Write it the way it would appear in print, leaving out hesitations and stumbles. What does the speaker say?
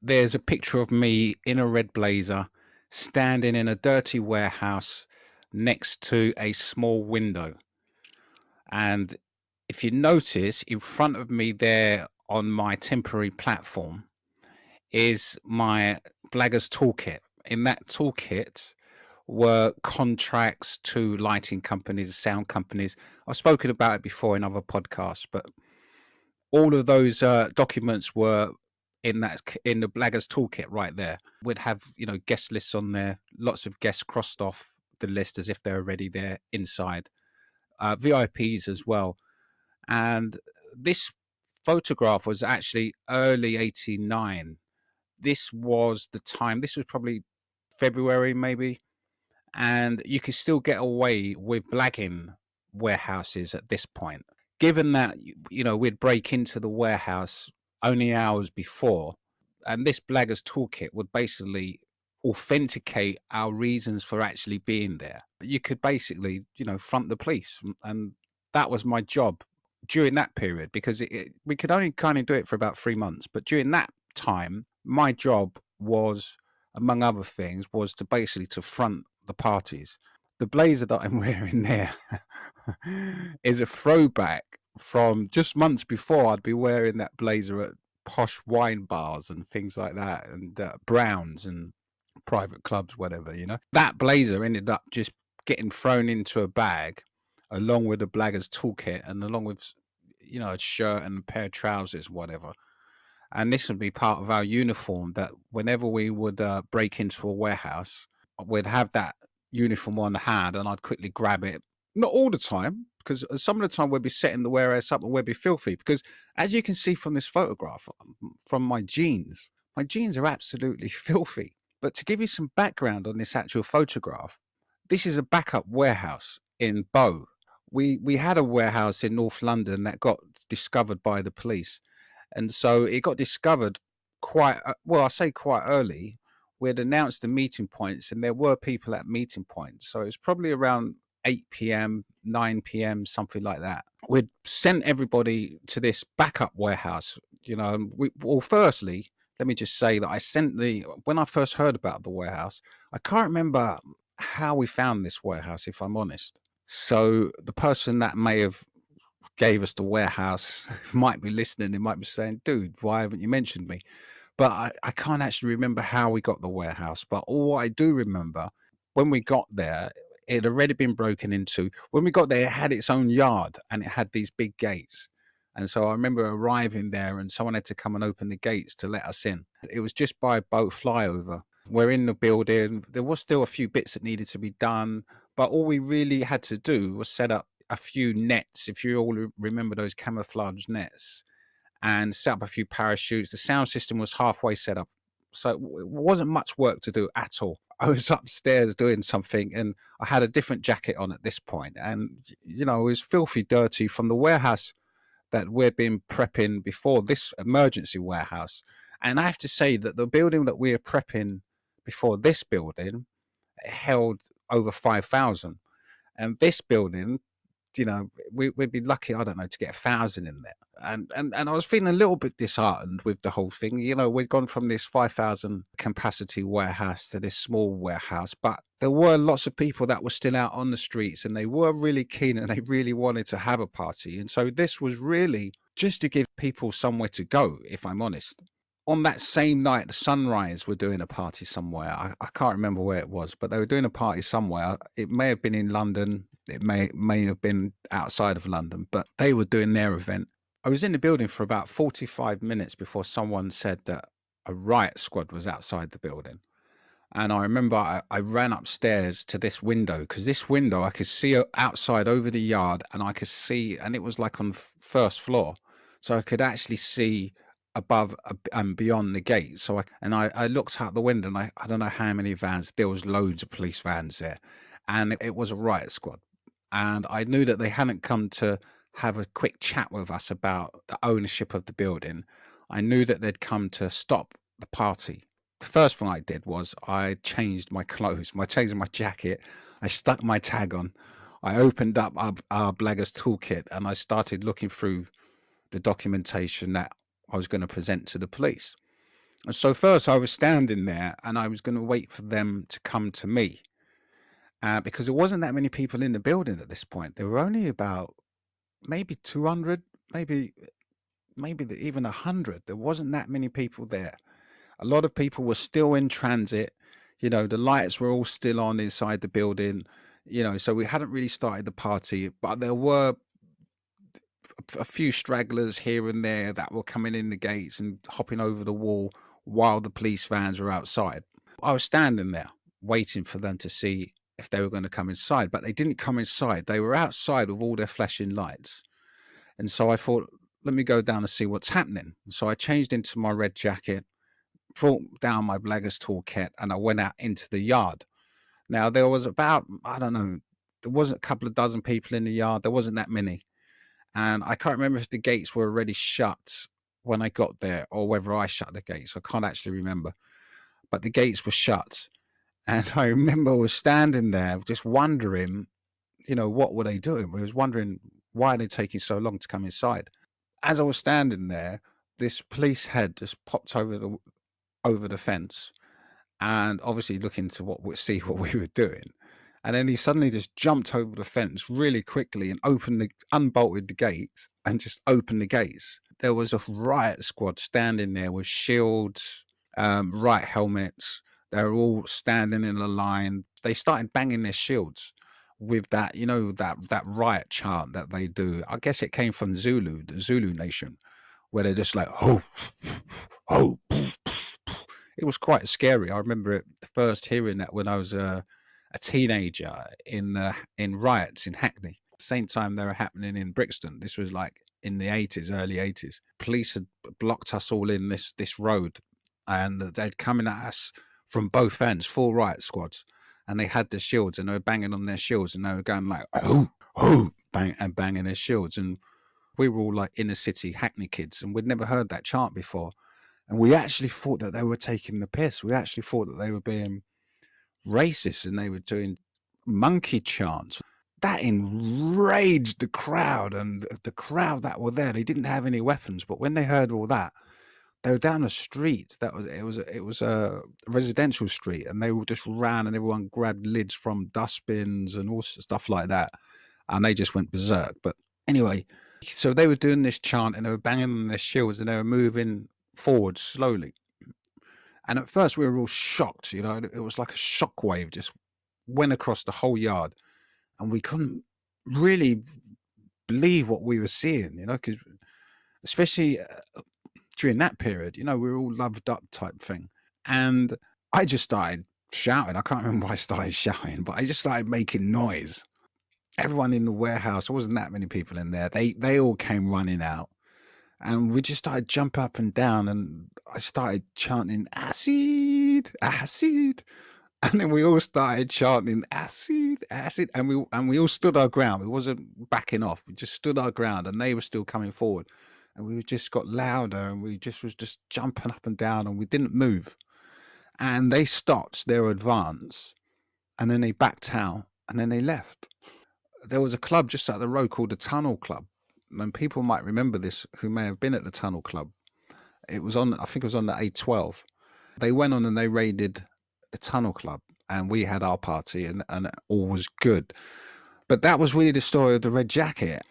there's a picture of me in a red blazer standing in a dirty warehouse next to a small window. And if you notice, in front of me there on my temporary platform is my Blagger's toolkit. In that toolkit were contracts to lighting companies, sound companies. I've spoken about it before in other podcasts, but all of those documents were in the Blaggers toolkit right there. We'd have guest lists on there, lots of guests crossed off the list as if they're already there inside, VIPs as well. And this photograph was actually early '89. This was the time. This was probably February maybe, and you could still get away with blagging warehouses at this point. Given that we'd break into the warehouse only hours before, and this blaggers toolkit would basically authenticate our reasons for actually being there. You could basically front the police, and that was my job during that period, because we could only kind of do it for about 3 months. But during that time, my job was, among other things, was to basically to front the parties. The blazer that I'm wearing there is a throwback from just months before. I'd be wearing that blazer at posh wine bars and things like that, and Browns and private clubs, whatever. That blazer ended up just getting thrown into a bag along with the Blagger's toolkit and along with a shirt and a pair of trousers, whatever. And this would be part of our uniform, that whenever we would break into a warehouse, we'd have that uniform on hand, and I'd quickly grab it. Not all the time, because some of the time we'd be setting the warehouse up and we'd be filthy. Because as you can see from this photograph, from my jeans are absolutely filthy. But to give you some background on this actual photograph, this is a backup warehouse in Bow. We had a warehouse in North London that got discovered by the police. And so it got discovered quite, well, I say quite early. We'd announced the meeting points, and there were people at meeting points. So it was probably around 8 p.m., 9 p.m., something like that. We'd sent everybody to this backup warehouse. Well, firstly, let me just say that when I first heard about the warehouse, I can't remember how we found this warehouse, if I'm honest. So the person that may have gave us the warehouse might be listening. They might be saying, dude, why haven't you mentioned me? But I can't actually remember how we got the warehouse. But all I do remember, when we got there, it had already been broken into. When we got there, it had its own yard, and it had these big gates. And so I remember arriving there, and someone had to come and open the gates to let us in. It was just by boat flyover. We're in the building. There was still a few bits that needed to be done, but all we really had to do was set up a few nets, if you all remember those camouflage nets, and set up a few parachutes. The sound system was halfway set up, so it wasn't much work to do at all. I was upstairs doing something, and I had a different jacket on at this point, and it was filthy dirty from the warehouse that we'd been prepping before, this emergency warehouse. And I have to say that the building that we were prepping before this building held over 5,000, and this building, we'd be lucky, I don't know, to get 1,000 in there. And I was feeling a little bit disheartened with the whole thing. We'd gone from this 5,000 capacity warehouse to this small warehouse, but there were lots of people that were still out on the streets, and they were really keen, and they really wanted to have a party. And so this was really just to give people somewhere to go, if I'm honest. On that same night, the Sunrise were doing a party somewhere. I can't remember where it was, but they were doing a party somewhere. It may have been in London. It may have been outside of London, but they were doing their event. I was in the building for about 45 minutes before someone said that a riot squad was outside the building. And I remember I ran upstairs to this window, because this window I could see outside over the yard, and I could see, and it was like on the first floor. So I could actually see above and beyond the gate. So I looked out the window, and I don't know how many vans. There was loads of police vans there, and it was a riot squad. And I knew that they hadn't come to have a quick chat with us about the ownership of the building. I knew that they'd come to stop the party. The first thing I did was I changed my clothes. I changed my jacket. I stuck my tag on. I opened up our Blagger's toolkit, and I started looking through the documentation that I was going to present to the police. And so first I was standing there and I was going to wait for them to come to me, because there wasn't that many people in the building at this point. There were only about maybe 200, maybe even 100. There wasn't that many people there. A lot of people were still in transit. You know, the lights were all still on inside the building. You know, so we hadn't really started the party, but there were a few stragglers here and there that were coming in the gates and hopping over the wall while the police vans were outside. I was standing there waiting for them to see if they were going to come inside, but they didn't come inside. They were outside with all their flashing lights. And so I thought, let me go down and see what's happening. So I changed into my red jacket, brought down my Blaggers toolkit, and I went out into the yard. Now, there was about, I don't know, there wasn't a couple of dozen people in the yard. There wasn't that many. And I can't remember if the gates were already shut when I got there or whether I shut the gates. I can't actually remember. But the gates were shut. And I remember I was standing there just wondering, you know, what were they doing? I was wondering why they're taking so long to come inside. As I was standing there, this police head just popped over the fence and obviously looking to see what we were doing. And then he suddenly just jumped over the fence really quickly and unbolted the gates and just opened the gates. There was a riot squad standing there with shields, riot helmets. They were all standing in a line. They started banging their shields with that, you know, that riot chant that they do. I guess it came from Zulu, the Zulu nation, where they're just like, ho, ho. It was quite scary. I remember it first hearing that when I was a teenager in riots in Hackney. Same time they were happening in Brixton. This was like in the 80s, early 80s. Police had blocked us all in this road, and they'd coming at us from both ends, 4 riot squads, and they had the shields and they were banging on their shields and they were going like, oh, oh, bang, and banging their shields. And we were all like inner city Hackney kids, and we'd never heard that chant before. And we actually thought that they were taking the piss. We actually thought that they were being racist and they were doing monkey chants. That enraged the crowd, and the crowd that were there, they didn't have any weapons, but when they heard all that, they were down a street it was a residential street, and they all just ran and everyone grabbed lids from dustbins and all stuff like that, and they just went berserk. But anyway, so they were doing this chant and they were banging on their shields and they were moving forward slowly. And at first we were all shocked, you know, it was like a shockwave just went across the whole yard, and we couldn't really believe what we were seeing, you know, because especially during that period, you know, we were all loved up type thing. And I just started shouting. I can't remember why I started shouting, but I just started making noise. Everyone in the warehouse, there wasn't that many people in there. They all came running out. And we just started jump up and down, and I started chanting acid, acid, and then we all started chanting acid, acid, and we all stood our ground. We wasn't backing off. We just stood our ground, and they were still coming forward, and we just got louder, and we just was just jumping up and down, and we didn't move. And they stopped their advance, and then they backed out, and then they left. There was a club just up the road called the Tunnel Club. And people might remember this who may have been at the Tunnel Club. It was on, I think it was on the A12. They went on and they raided the Tunnel Club, and we had our party, and all was good. But that was really the story of the Red Jacket.